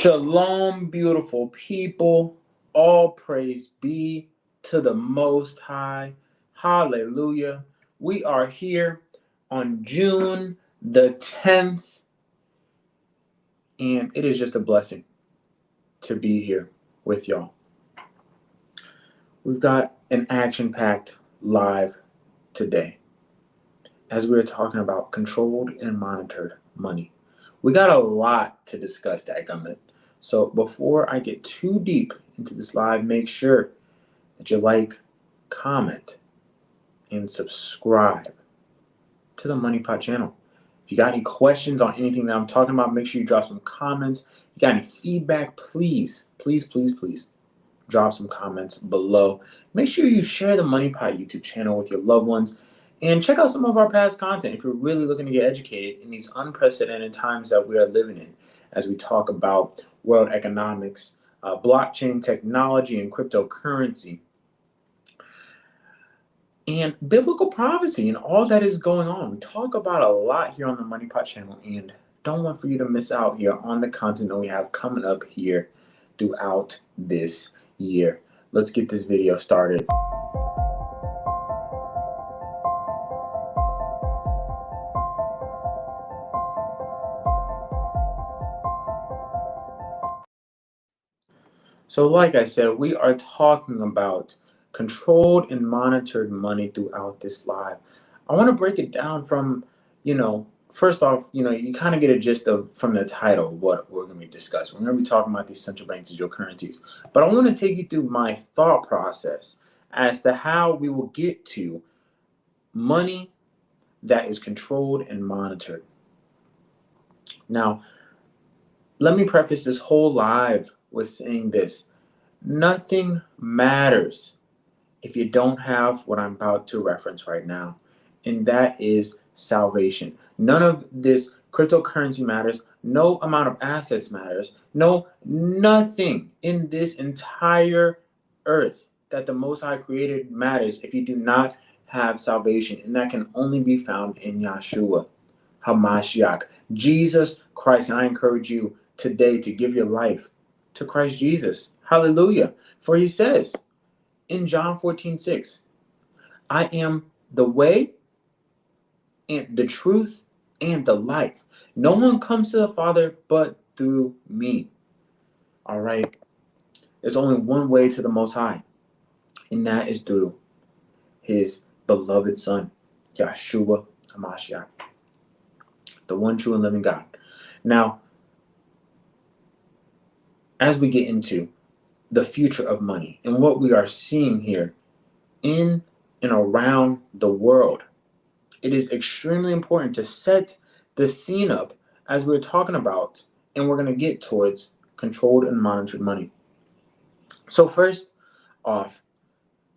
Shalom, beautiful people. All praise be to the Most High. Hallelujah. We are here on June the 10th, and it is just a blessing to be here with y'all. We've got an action-packed live today as we're talking about controlled and monitored money. We got a lot to discuss, dadgummit. So before I get too deep into this live, make sure that you like, comment, and subscribe to the Moneypot channel. If you got any questions on anything that I'm talking about, make sure you drop some comments. If you got any feedback, please drop some comments below. Make sure you share the Moneypot YouTube channel with your loved ones. And check out some of our past content if you're really looking to get educated in these unprecedented times that we are living in, as we talk about world economics, blockchain technology, and cryptocurrency, and biblical prophecy, and all that is going on. We talk about a lot here on the Moneypot channel, and don't want for you to miss out here on the content that we have coming up here throughout this year. Let's get this video started. So like I said, we are talking about controlled and monitored money throughout this live. I want to break it down from, first off, you kind of get a gist of from the title what we're going to be discussing. We're going to be talking about these central bank digital currencies. But I want to take you through my thought process as to how we will get to money that is controlled and monitored. Now, let me preface this whole live with saying this. Nothing matters if you don't have what I'm about to reference right now, and that is salvation. None of this cryptocurrency matters. No amount of assets matters. No, nothing in this entire earth that the Most High created matters if you do not have salvation, and that can only be found in Yeshua HaMashiach, Jesus Christ. And I encourage you today to give your life to Christ Jesus. Hallelujah. For he says in John 14:6, I am the way and the truth and the life. No one comes to the Father but through me. All right. There's only one way to the Most High, and that is through his beloved Son, Yeshua HaMashiach, the one true and living God. Now, as we get into the future of money and what we are seeing here in and around the world, it is extremely important to set the scene up as we're talking about, and we're going to get towards controlled and monitored money. So first off,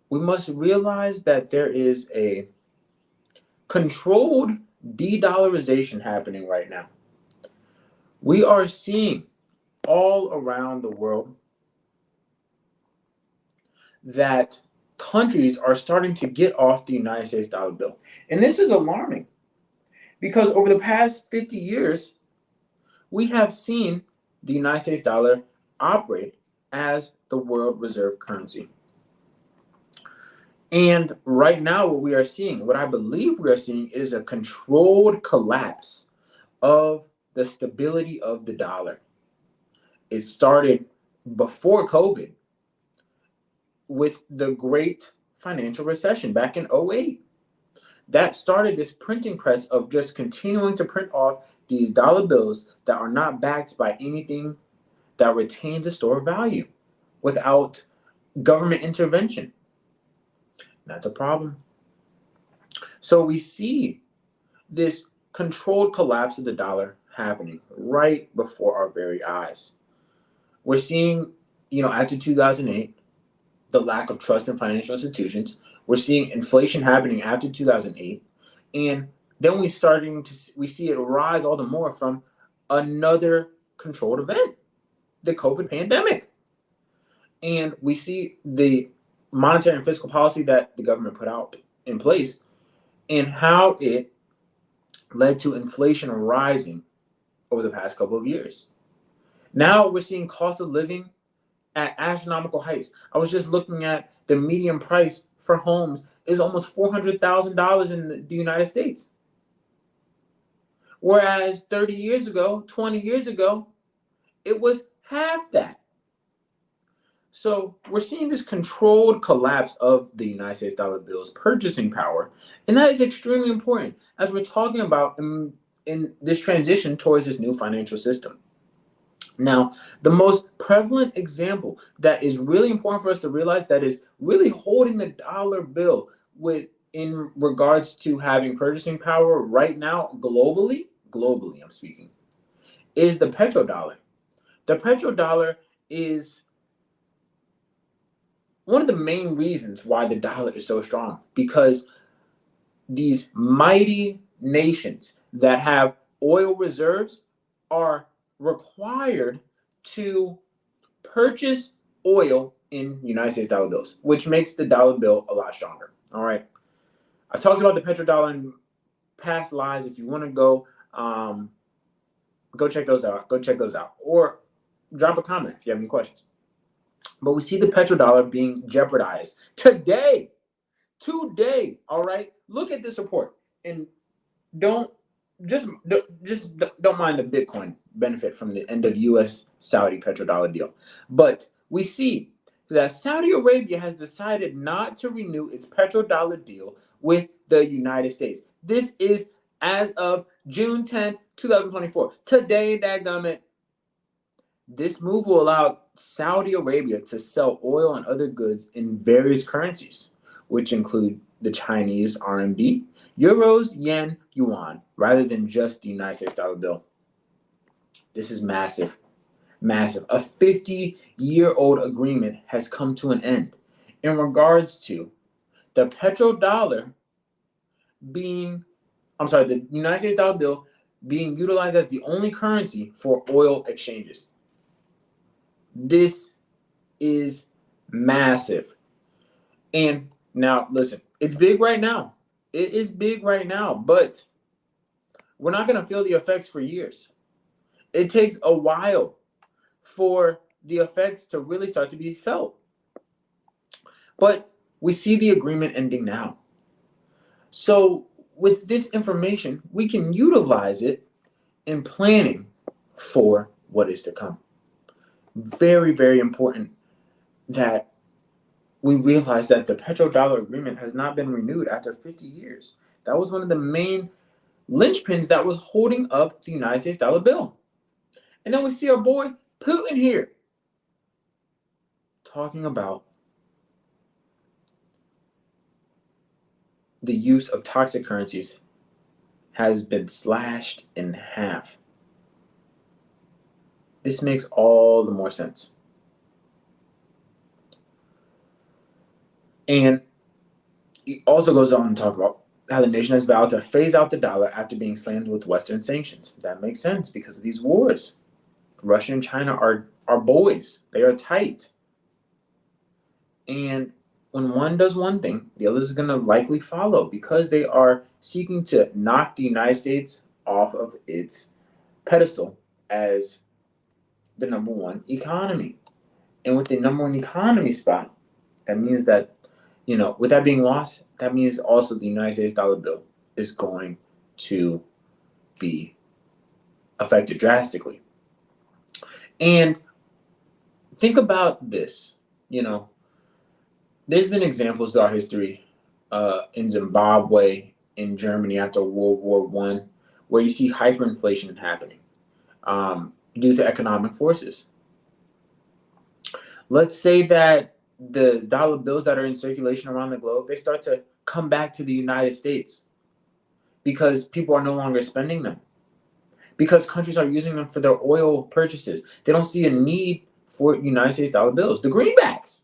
we must realize that there is a controlled de-dollarization happening right now. We are seeing all around the world that countries are starting to get off the United States dollar bill. And this is alarming because over the past 50 years, we have seen the United States dollar operate as the world reserve currency. And right now, what I believe we are seeing is a controlled collapse of the stability of the dollar. It started before COVID with the great financial recession back in 2008. That started this printing press of just continuing to print off these dollar bills that are not backed by anything that retains a store of value without government intervention. That's a problem. So we see this controlled collapse of the dollar happening right before our very eyes. We're seeing, after 2008, the lack of trust in financial institutions. We're seeing inflation happening after 2008. And then we see it rise all the more from another controlled event, the COVID pandemic. And we see the monetary and fiscal policy that the government put out in place and how it led to inflation rising over the past couple of years. Now we're seeing cost of living at astronomical heights. I was just looking at the median price for homes is almost $400,000 in the United States. Whereas 30 years ago, 20 years ago, it was half that. So we're seeing this controlled collapse of the United States dollar bill's purchasing power. And that is extremely important as we're talking about in this transition towards this new financial system. Now, the most prevalent example that is really important for us to realize that is really holding the dollar bill with in regards to having purchasing power right now globally I'm speaking, is the petrodollar. The petrodollar is one of the main reasons why the dollar is so strong, because these mighty nations that have oil reserves are required to purchase oil in United States dollar bills, which makes the dollar bill a lot stronger. All right. I talked about the petrodollar in past lives. If you want to go check those out. Go check those out. Or drop a comment if you have any questions. But we see the petrodollar being jeopardized today. Today, all right? Look at this report and don't don't mind the Bitcoin benefit from the end of US Saudi petrodollar deal. But we see that Saudi Arabia has decided not to renew its petrodollar deal with the United States. This is as of June 10th, 2024. Today, dadgummit. This move will allow Saudi Arabia to sell oil and other goods in various currencies, which include the Chinese RMB, euros, yen, yuan, rather than just the United States dollar bill. This is massive, massive. A 50-year-old agreement has come to an end in regards to the petrodollar the United States dollar bill being utilized as the only currency for oil exchanges. This is massive. And now, listen, it's big right now. It is big right now, but we're not going to feel the effects for years. It takes a while for the effects to really start to be felt. But we see the agreement ending now. So with this information, we can utilize it in planning for what is to come. Very, very important that we realize that the petrodollar agreement has not been renewed after 50 years. That was one of the main linchpins that was holding up the United States dollar bill. And then we see our boy Putin here talking about the use of toxic currencies has been slashed in half. This makes all the more sense. And he also goes on to talk about how the nation has vowed to phase out the dollar after being slammed with Western sanctions. That makes sense because of these wars. Russia and China are boys. They are tight. And when one does one thing, the other is going to likely follow because they are seeking to knock the United States off of its pedestal as the number one economy. And with the number one economy spot, that means that, with that being lost, that means also the United States dollar bill is going to be affected drastically. And think about this, there's been examples throughout history in Zimbabwe, in Germany after World War I, where you see hyperinflation happening due to economic forces. Let's say that the dollar bills that are in circulation around the globe, they start to come back to the United States because people are no longer spending them, because countries are using them for their oil purchases. They don't see a need for United States dollar bills. The greenbacks.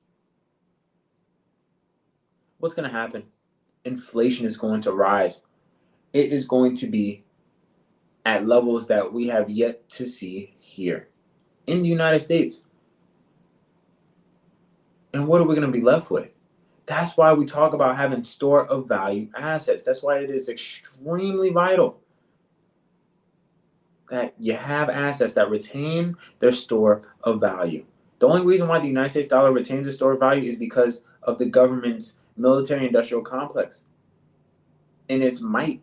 What's going to happen? Inflation is going to rise. It is going to be at levels that we have yet to see here in the United States. And what are we going to be left with? That's why we talk about having store of value assets. That's why it is extremely vital that you have assets that retain their store of value. The only reason why the United States dollar retains its store of value is because of the government's military-industrial complex and its might.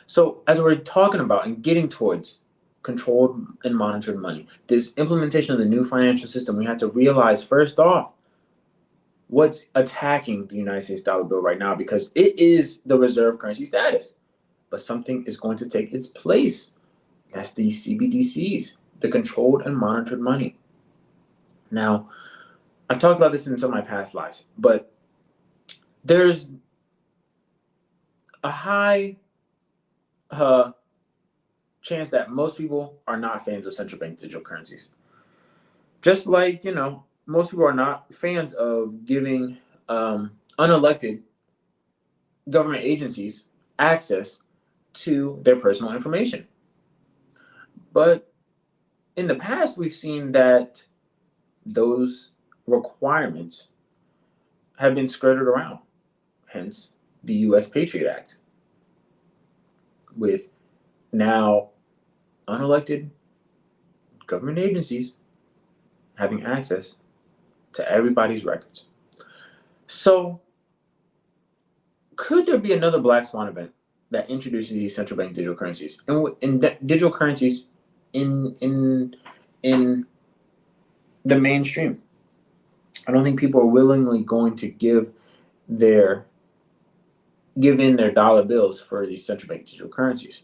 So as we're talking about and getting towards controlled and monitored money, this implementation of the new financial system, we have to realize first off what's attacking the United States dollar bill right now, because it is the reserve currency status. But something is going to take its place. That's the CBDCs, the controlled and monitored money. Now, I've talked about this in some of my past lives, but there's a high chance that most people are not fans of central bank digital currencies. Just like, most people are not fans of giving unelected government agencies access to their personal information. But in the past, we've seen that those requirements have been skirted around, hence the U.S. Patriot Act, with now unelected government agencies having access to everybody's records. So, could there be another black swan event that introduces these central bank digital currencies and digital currencies in the mainstream? I don't think people are willingly going to give in their dollar bills for these central bank digital currencies.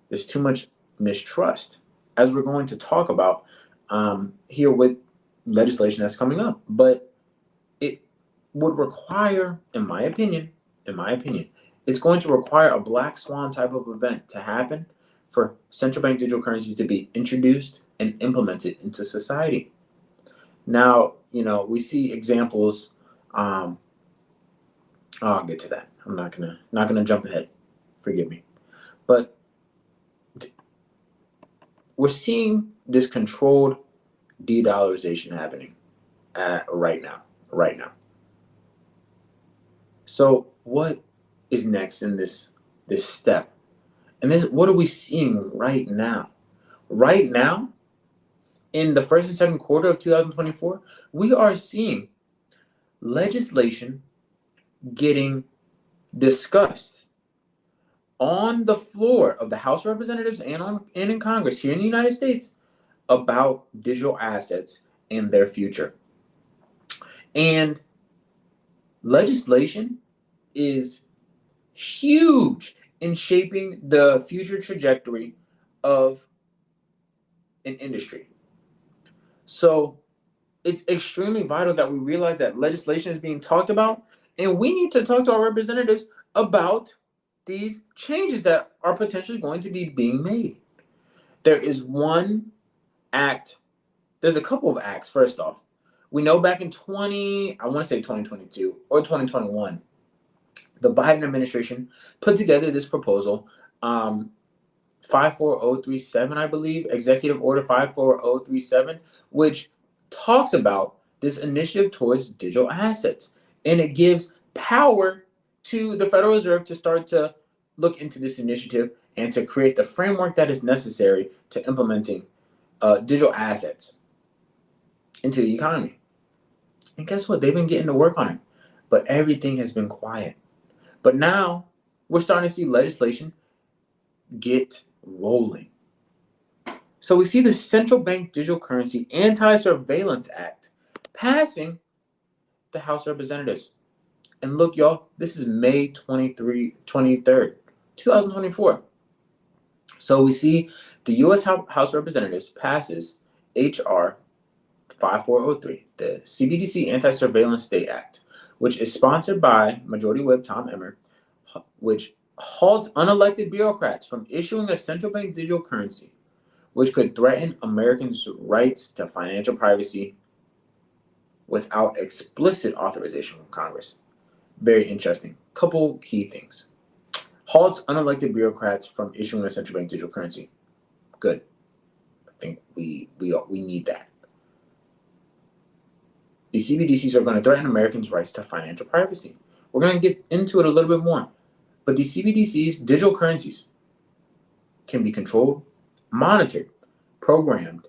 There's too much mistrust, as we're going to talk about here with legislation that's coming up. But it would require, in my opinion, it's going to require a black swan type of event to happen for central bank digital currencies to be introduced and implemented into society. Now, we see examples. I'll get to that. I'm not gonna jump ahead. Forgive me. But we're seeing this controlled de-dollarization happening right now. So what is next in this step? And what are we seeing right now? Right now, in the first and second quarter of 2024, we are seeing legislation getting discussed on the floor of the House of Representatives and in Congress here in the United States about digital assets and their future. And legislation is huge in shaping the future trajectory of an industry. So it's extremely vital that we realize that legislation is being talked about, and we need to talk to our representatives about these changes that are potentially going to be being made. There is one act, there's a couple of acts. First off, we know back in 2022 or 2021, the Biden administration put together this proposal, 54037, I believe, Executive Order 54037, which talks about this initiative towards digital assets. And it gives power to the Federal Reserve to start to look into this initiative and to create the framework that is necessary to implementing digital assets into the economy. And guess what? They've been getting to work on it, but everything has been quiet. But now we're starting to see legislation get rolling. So we see the Central Bank Digital Currency Anti-Surveillance Act passing the House of Representatives. And look, y'all, this is May 23rd, 2024. So we see the U.S. House of Representatives passes H.R. 5403, the CBDC Anti-Surveillance State Act, which is sponsored by Majority Whip Tom Emmer, which halts unelected bureaucrats from issuing a central bank digital currency, which could threaten Americans' rights to financial privacy without explicit authorization from Congress. Very interesting. Couple key things. Halts unelected bureaucrats from issuing a central bank digital currency. Good. I think we need that. The CBDCs are going to threaten Americans' rights to financial privacy. We're going to get into it a little bit more. But these CBDCs, digital currencies, can be controlled, monitored, programmed,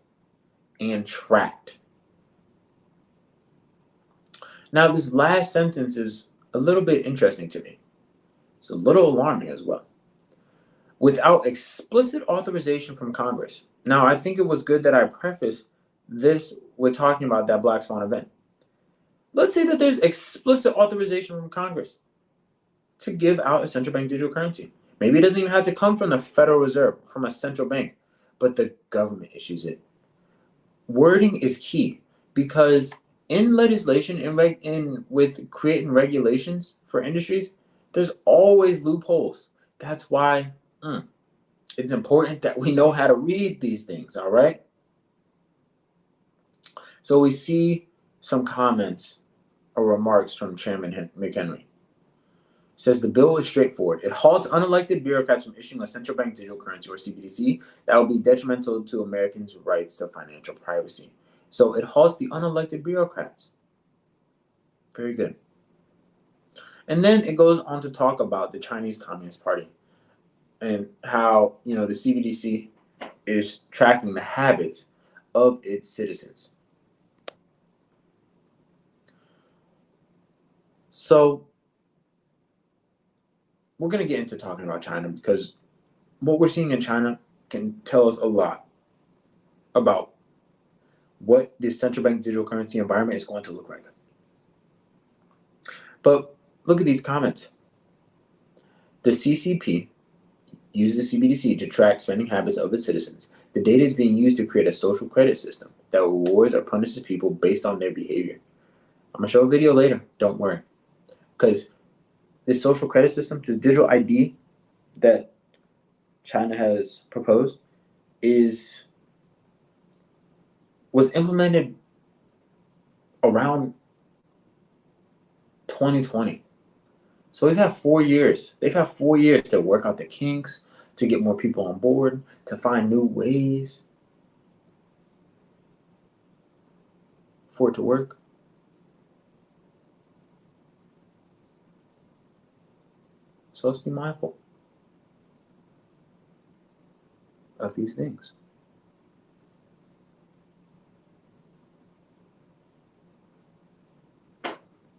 and tracked. Now, this last sentence is a little bit interesting to me. It's a little alarming as well. Without explicit authorization from Congress. Now, I think it was good that I prefaced this with talking about that Black Swan event. Let's say that there's explicit authorization from Congress to give out a central bank digital currency. Maybe it doesn't even have to come from the Federal Reserve, from a central bank, but the government issues it. Wording is key because in legislation and with creating regulations for industries, there's always loopholes. That's why it's important that we know how to read these things, all right? So we see some comments or remarks from Chairman McHenry. Says the bill is straightforward. It halts unelected bureaucrats from issuing a central bank digital currency or CBDC that will be detrimental to Americans' rights to financial privacy. So it halts the unelected bureaucrats. Very good. And then it goes on to talk about the Chinese Communist Party and how, the CBDC is tracking the habits of its citizens. So we're going to get into talking about China because what we're seeing in China can tell us a lot about what this central bank digital currency environment is going to look like. But look at these comments. The CCP uses the CBDC to track spending habits of its citizens. The data is being used to create a social credit system that rewards or punishes people based on their behavior. I'm going to show a video later. Don't worry. Because this social credit system, this digital ID that China has proposed was implemented around 2020. So we've had 4 years. They've had 4 years to work out the kinks, to get more people on board, to find new ways for it to work. So let's be mindful of these things.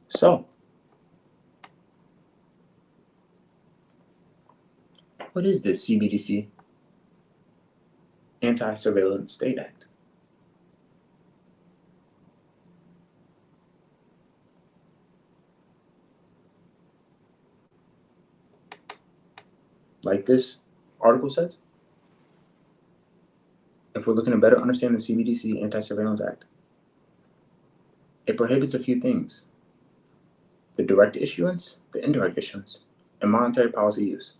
So, what is this CBDC, Anti-Surveillance State Act? Like this article says, if we're looking to better understand the CBDC Anti-Surveillance Act, it prohibits a few things: the direct issuance, the indirect issuance, and monetary policy use.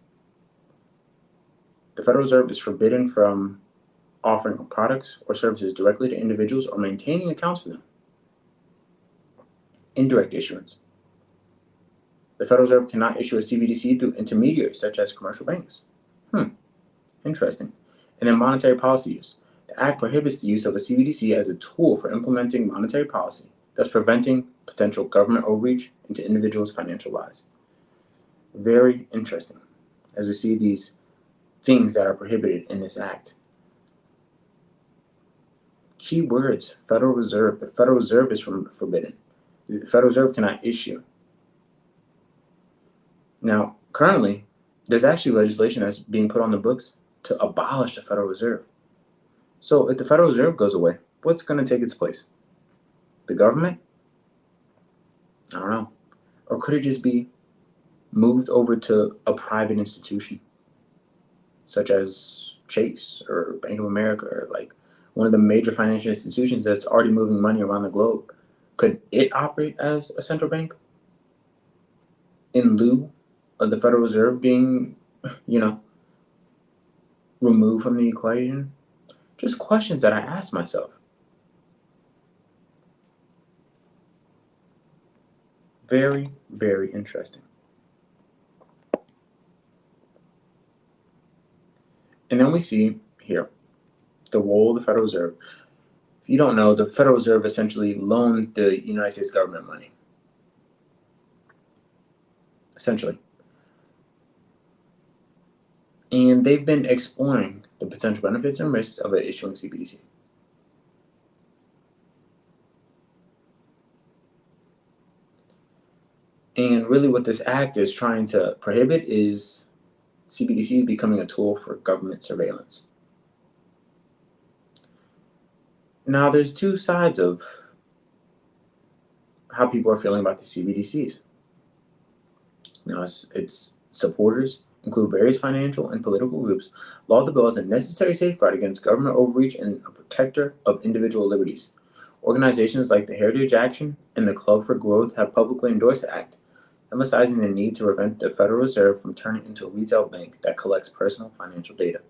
The Federal Reserve is forbidden from offering products or services directly to individuals or maintaining accounts for them. Indirect issuance. The Federal Reserve cannot issue a CBDC through intermediaries such as commercial banks. Interesting. And then monetary policy use. The Act prohibits the use of a CBDC as a tool for implementing monetary policy, thus preventing potential government overreach into individuals' financial lives. Very interesting, as we see these things that are prohibited in this Act. Key words: Federal Reserve. The Federal Reserve is forbidden. The Federal Reserve cannot issue. Now, currently, there's actually legislation that's being put on the books to abolish the Federal Reserve. So if the Federal Reserve goes away, what's going to take its place? The government? I don't know. Or could it just be moved over to a private institution, such as Chase or Bank of America, or like one of the major financial institutions that's already moving money around the globe? Could it operate as a central bank in lieu of the Federal Reserve being, removed from the equation? Just questions that I ask myself. Very, very interesting. And then we see here the role of the Federal Reserve. If you don't know, the Federal Reserve essentially loaned the United States government money. Essentially. And they've been exploring the potential benefits and risks of issuing CBDC. And really what this act is trying to prohibit is CBDCs becoming a tool for government surveillance. Now, there's two sides of how people are feeling about the CBDCs. Now, its supporters include various financial and political groups, laud the bill as a necessary safeguard against government overreach and a protector of individual liberties. Organizations like the Heritage Action and the Club for Growth have publicly endorsed the act, emphasizing the need to prevent the Federal Reserve from turning into a retail bank that collects personal financial data.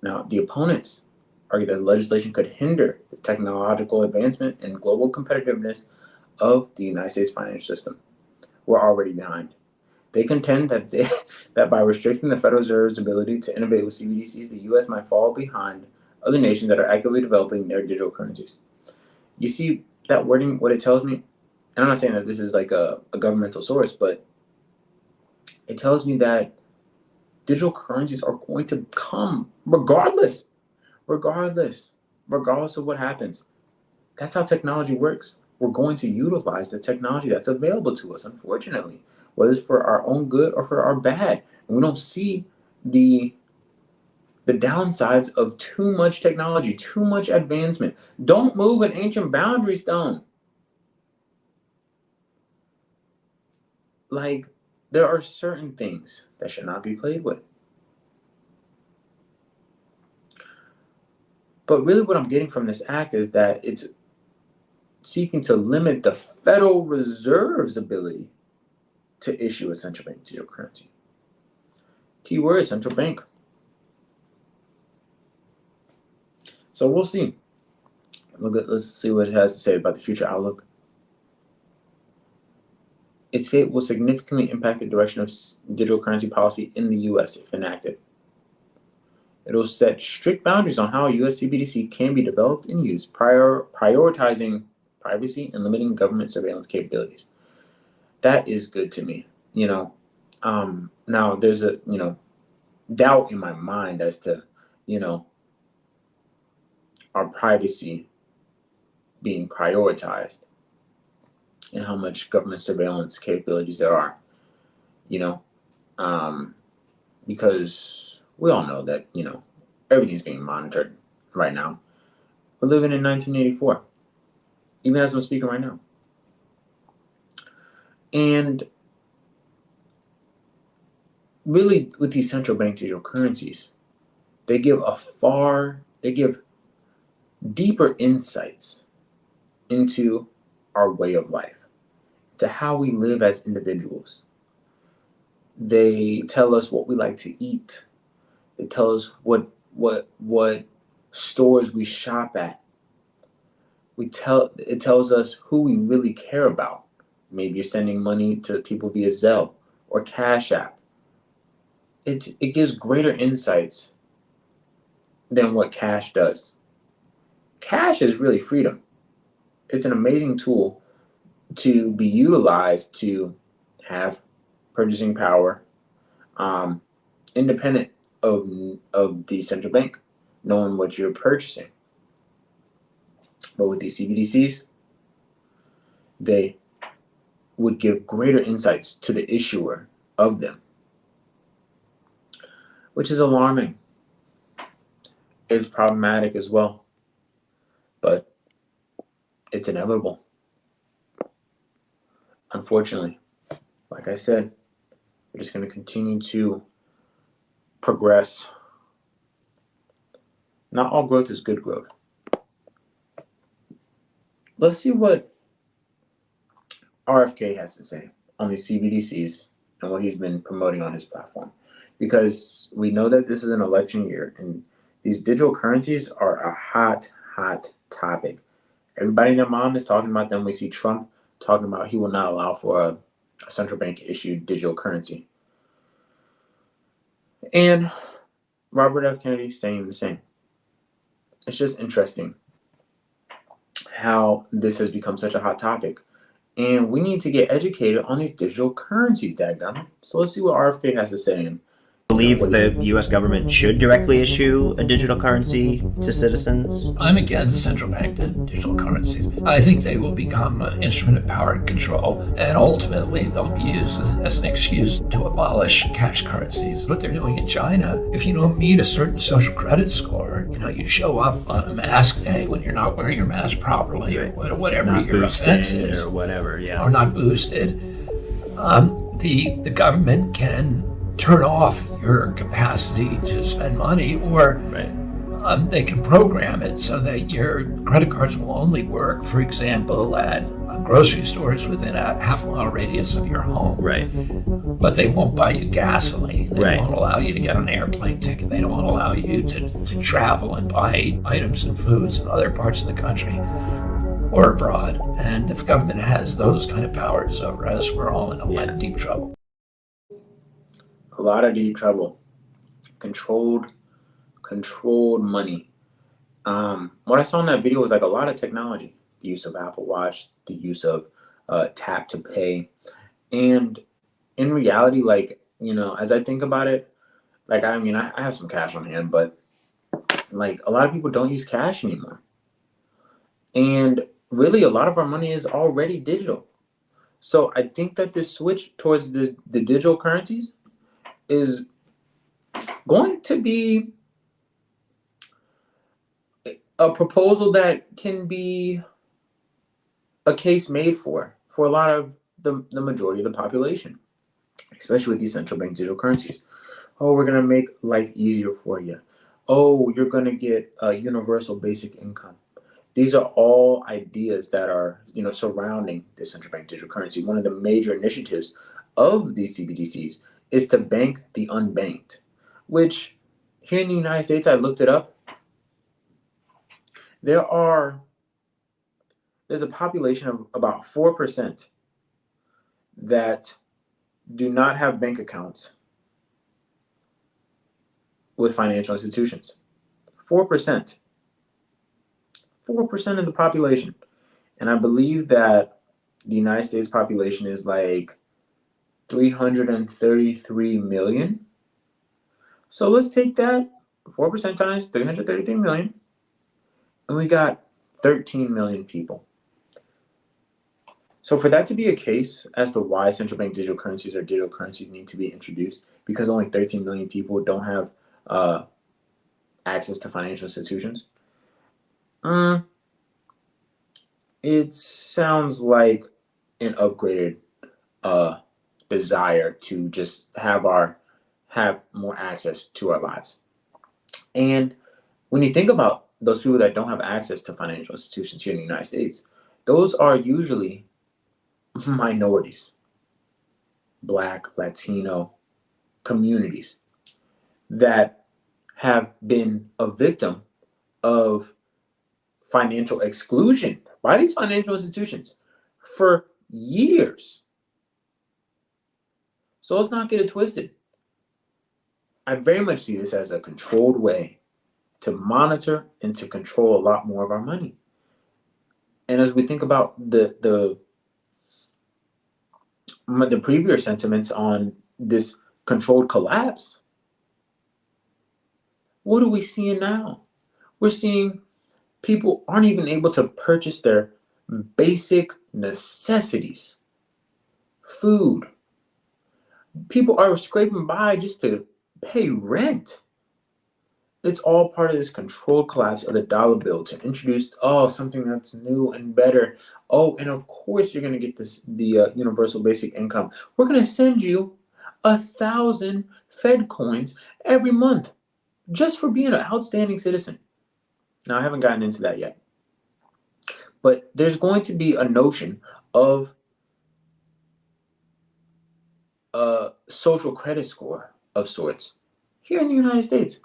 Now, the opponents argue that the legislation could hinder the technological advancement and global competitiveness of the United States financial system. We're already behind. They contend that by restricting the Federal Reserve's ability to innovate with CBDCs, the U.S. might fall behind other nations that are actively developing their digital currencies. You see that wording, what it tells me, and I'm not saying that this is like a governmental source, but it tells me that digital currencies are going to come regardless of what happens. That's how technology works. We're going to utilize the technology that's available to us, unfortunately, whether it's for our own good or for our bad. And we don't see the downsides of too much technology, too much advancement. Don't move an ancient boundary stone. Like, there are certain things that should not be played with. But really what I'm getting from this act is that it's seeking to limit the Federal Reserve's ability to issue a central bank digital currency. Key word, central bank. So we'll see. Let's see what it has to say about the future outlook. Its fate will significantly impact the direction of digital currency policy in the U.S. if enacted. It will set strict boundaries on how U.S. CBDC can be developed and used, prioritizing privacy and limiting government surveillance capabilities. That is good to me. Now there's a doubt in my mind as to our privacy being prioritized and how much government surveillance capabilities there are. Because we all know that everything's being monitored right now. We're living in 1984, even as I'm speaking right now. And really, with these central bank digital currencies, they give deeper insights into our way of life, to how we live as individuals. They tell us what we like to eat. They tell us what stores we shop at. It tells us who we really care about. Maybe you're sending money to people via Zelle or Cash App. It gives greater insights than what cash does. Cash is really freedom. It's an amazing tool to be utilized to have purchasing power, independent of the central bank, knowing what you're purchasing. But with these CBDCs, they would give greater insights to the issuer of them, which is alarming. It's problematic as well, but it's inevitable. Unfortunately, like I said, we're just going to continue to progress. Not all growth is good growth. Let's see what RFK has to say on these CBDCs and what he's been promoting on his platform. Because we know that this is an election year and these digital currencies are a hot topic. Everybody and their mom is talking about them. We see Trump talking about he will not allow for a central bank issued digital currency. And Robert F. Kennedy saying the same. It's just interesting how this has become such a hot topic. And we need to get educated on these digital currencies, dadgum. So let's see what RFK has to say. And Believe the U.S. government should directly issue a digital currency to citizens? I'm against central bank digital currencies. I think they will become an instrument of power and control, and ultimately they'll be used as an excuse to abolish cash currencies. What they're doing in China, if you don't meet a certain social credit score, you show up on a mask day when you're not wearing your mask properly, or whatever Not your offense boosted is, or whatever, yeah. or not boosted, the government can turn off your capacity to spend money, or they can program it so that your credit cards will only work, for example, at grocery stores within a half-mile radius of your home. Right. But they won't buy you gasoline. They Right. won't allow you to get an airplane ticket. They don't allow you to travel and buy items and foods in other parts of the country or abroad. And if government has those kind of powers over us, we're all in a lot of deep trouble. A lot of deep trouble. Controlled money. What I saw in that video was like a lot of technology. The use of Apple Watch, the use of tap to pay. And in reality, as I think about it, I have some cash on hand, but a lot of people don't use cash anymore. And really, a lot of our money is already digital. So I think that this switch towards the digital currencies is going to be a proposal that can be a case made for a lot of the majority of the population, especially with these central bank digital currencies. Oh, we're going to make life easier for you. Oh, you're going to get a universal basic income. These are all ideas that are, surrounding the central bank digital currency. One of the major initiatives of these CBDCs is to bank the unbanked, which here in the United States, I looked it up. There's a population of about 4% that do not have bank accounts with financial institutions. 4%. 4% of the population. And I believe that the United States population is like 333 million. So let's take that 4% times 333 million, and we got 13 million people. So for that to be a case as to why central bank digital currencies or digital currencies need to be introduced, because only 13 million people don't have access to financial institutions, it sounds like an upgraded desire to just have more access to our lives. And when you think about those people that don't have access to financial institutions here in the United States, those are usually minorities, Black, Latino communities that have been a victim of financial exclusion by these financial institutions for years. So let's not get it twisted. I very much see this as a controlled way to monitor and to control a lot more of our money. And as we think about the previous sentiments on this controlled collapse, what are we seeing now? We're seeing people aren't even able to purchase their basic necessities. Food. People are scraping by just to pay rent. It's all part of this controlled collapse of the dollar bill to introduce something that's new and better. Oh, and of course you're going to get the universal basic income. We're going to send you 1,000 Fed coins every month just for being an outstanding citizen. Now, I haven't gotten into that yet, but there's going to be a notion of a social credit score of sorts here in the United States.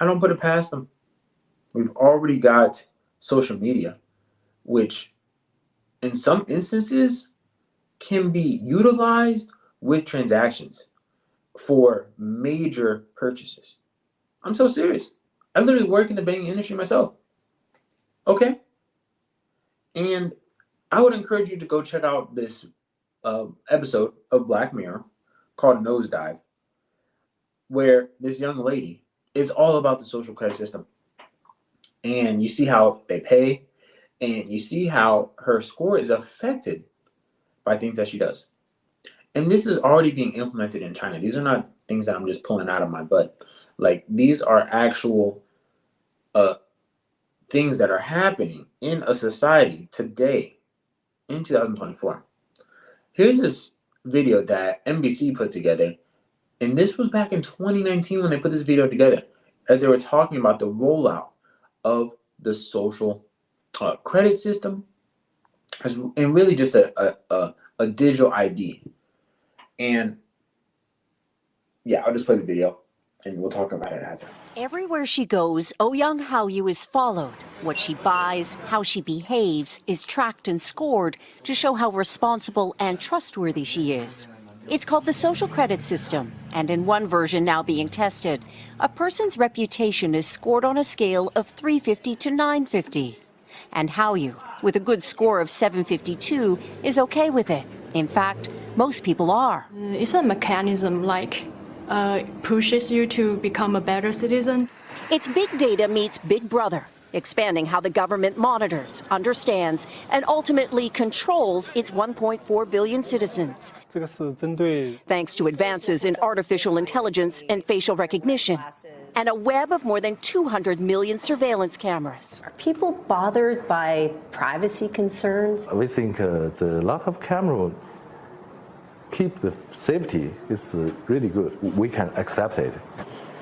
I don't put it past them. We've already got social media, which in some instances can be utilized with transactions for major purchases. I'm so serious. I literally work in the banking industry myself. Okay? And I would encourage you to go check out this episode of Black Mirror called Nosedive. where this young lady is all about the social credit system. And you see how they pay, and you see how her score is affected by things that she does. And this is already being implemented in China. These are not things that I'm just pulling out of my butt. Like, these are actual things that are happening in a society today in 2024. Here's this video that NBC put together, and this was back in 2019 when they put this video together, as they were talking about the rollout of the social credit system, and really just a digital ID. And yeah, I'll just play the video and we'll talk about it after. Everywhere she goes, Ouyang Haoyu is followed. What she buys, how she behaves, is tracked and scored to show how responsible and trustworthy she is. It's called the social credit system, and in one version now being tested, a person's reputation is scored on a scale of 350 to 950. And Haoyu, with a good score of 752, is okay with it. In fact, most people are. It's a mechanism like pushes you to become a better citizen. It's big data meets Big Brother, expanding how the government monitors, understands, and ultimately controls its 1.4 billion citizens. Thanks to advances in artificial intelligence and facial recognition, and a web of more than 200 million surveillance cameras. Are people bothered by privacy concerns? We think the lot of camera keep the safety is really good. We can accept it.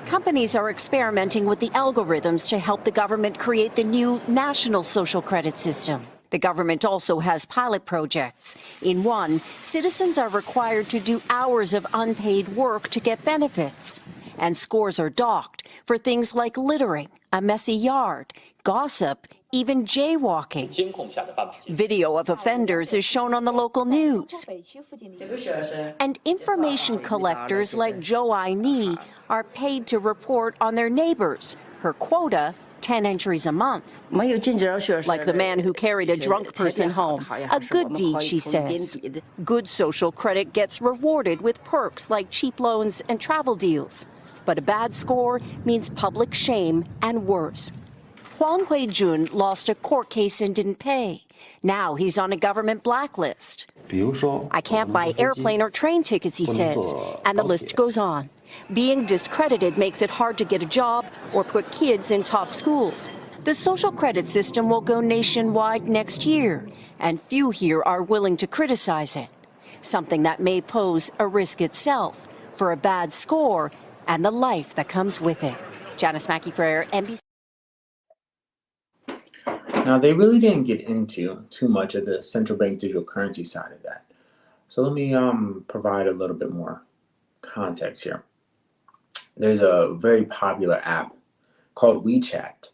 Companies are experimenting with the algorithms to help the government create the new national social credit system. The government also has pilot projects. In one, citizens are required to do hours of unpaid work to get benefits. And scores are docked for things like littering, a messy yard, gossip, even jaywalking. Video of offenders is shown on the local news. And information collectors like Zhou Aini are paid to report on their neighbors. Her quota, 10 entries a month. Like the man who carried a drunk person home. A good deed, she says. Good social credit gets rewarded with perks like cheap loans and travel deals. But a bad score means public shame and worse. Huang Huijun lost a court case and didn't pay. Now he's on a government blacklist. I can't buy airplane or train tickets, he says, and the list goes on. Being discredited makes it hard to get a job or put kids in top schools. The social credit system will go nationwide next year, and few here are willing to criticize it. Something that may pose a risk itself for a bad score and the life that comes with it. Janice Mackey-Frere, NBC. Now, they really didn't get into too much of the central bank digital currency side of that. So let me provide a little bit more context here. There's a very popular app called WeChat.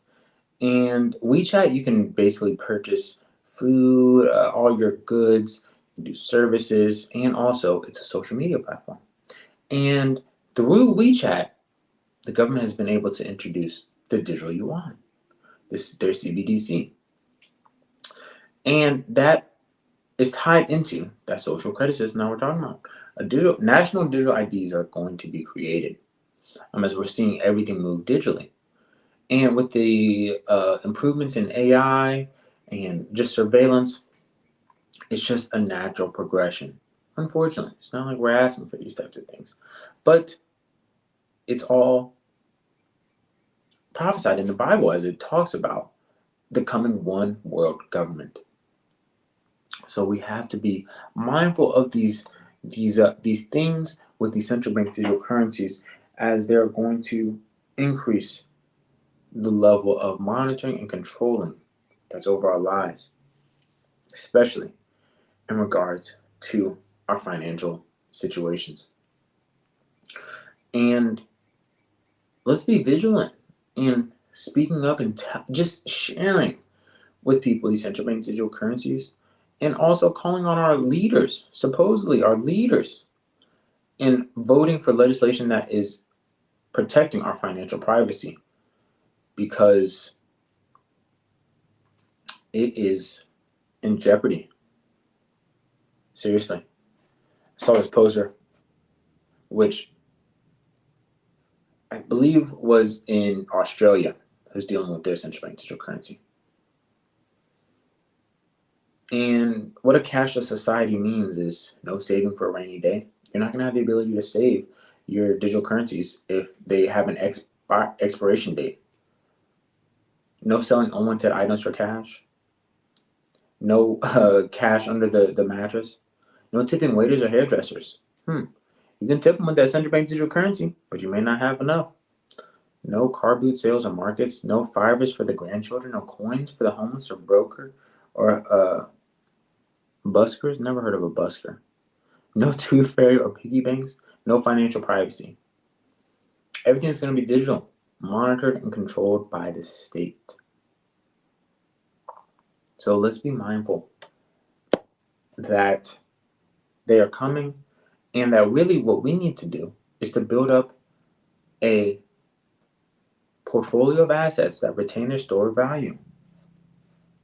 And WeChat, you can basically purchase food, all your goods, do services, and also it's a social media platform. And through WeChat, the government has been able to introduce the digital yuan, their CBDC. And that is tied into that social credit system that we're talking about. National digital IDs are going to be created as we're seeing everything move digitally. And with the improvements in AI and just surveillance, it's just a natural progression. Unfortunately, it's not like we're asking for these types of things. But it's all prophesied in the Bible as it talks about the coming one world government. So we have to be mindful of these things with these central bank digital currencies, as they're going to increase the level of monitoring and controlling that's over our lives, especially in regards to our financial situations. And let's be vigilant in speaking up and just sharing with people these central bank digital currencies, and also calling on our leaders, supposedly our leaders, in voting for legislation that is protecting our financial privacy, because it is in jeopardy. Seriously. I saw this poster which I believe was in Australia, who's dealing with their central bank digital currency. And what a cashless society means is no saving for a rainy day. You're not going to have the ability to save your digital currencies if they have an expiration date. No selling unwanted items for cash. No cash under the mattress. No tipping waiters or hairdressers. You can tip them with that central bank digital currency, but you may not have enough. No car boot sales or markets. No fivers for the grandchildren. No coins for the homeless or broker or buskers. Never heard of a busker. No tooth fairy or piggy banks. No financial privacy. Everything's going to be digital, monitored and controlled by the state. So let's be mindful that they are coming, and that really what we need to do is to build up a portfolio of assets that retain their stored value.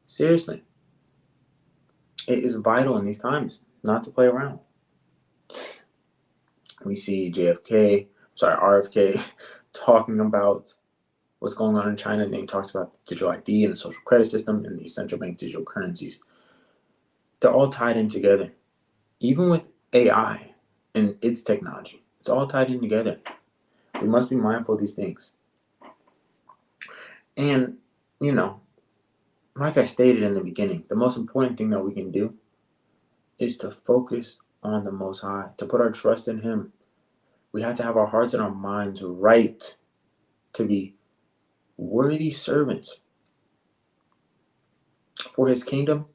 Seriously. It is vital in these times not to play around. We see RFK talking about what's going on in China, and then he talks about digital ID and the social credit system and the central bank digital currencies. They're all tied in together. Even with AI and its technology, it's all tied in together. We must be mindful of these things. And, like I stated in the beginning, the most important thing that we can do is to focus on the Most High, to put our trust in Him. We have to have our hearts and our minds right to be worthy servants for His kingdom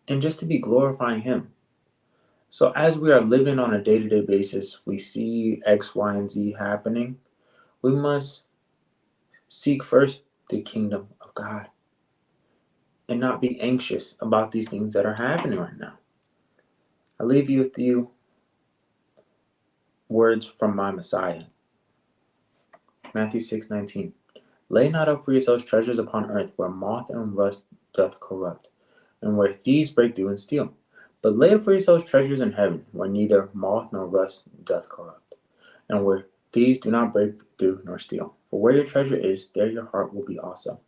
and just to be glorifying Him. So as we are living on a day-to-day basis, we see X, Y, and Z happening. We must seek first the kingdom of God and not be anxious about these things that are happening right now. I leave you with words from my Messiah. Matthew 6:19. Lay not up for yourselves treasures upon earth, where moth and rust doth corrupt, and where thieves break through and steal. But lay up for yourselves treasures in heaven, where neither moth nor rust doth corrupt, and where thieves do not break through nor steal. For where your treasure is, there your heart will be also.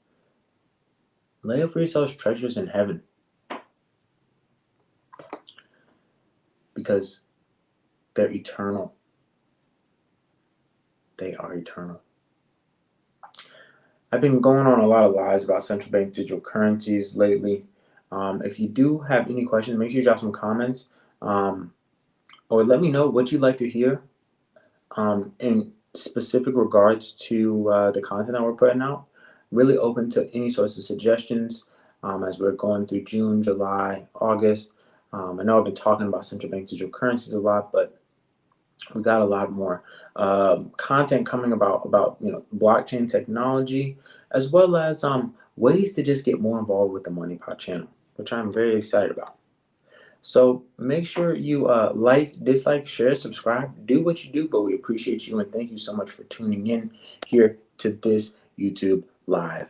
Lay up for yourselves treasures in heaven, because they're eternal. They are eternal. I've been going on a lot of lives about central bank digital currencies lately. If you do have any questions, make sure you drop some comments, or let me know what you'd like to hear in specific regards to the content that we're putting out. Really open to any sorts of suggestions as we're going through June, July, August. I know I've been talking about central bank digital currencies a lot, but we got a lot more content coming about blockchain technology, as well as ways to just get more involved with the Moneypot channel, which I'm very excited about. So make sure you like, dislike, share, subscribe, do what you do, but we appreciate you and thank you so much for tuning in here to this YouTube Live.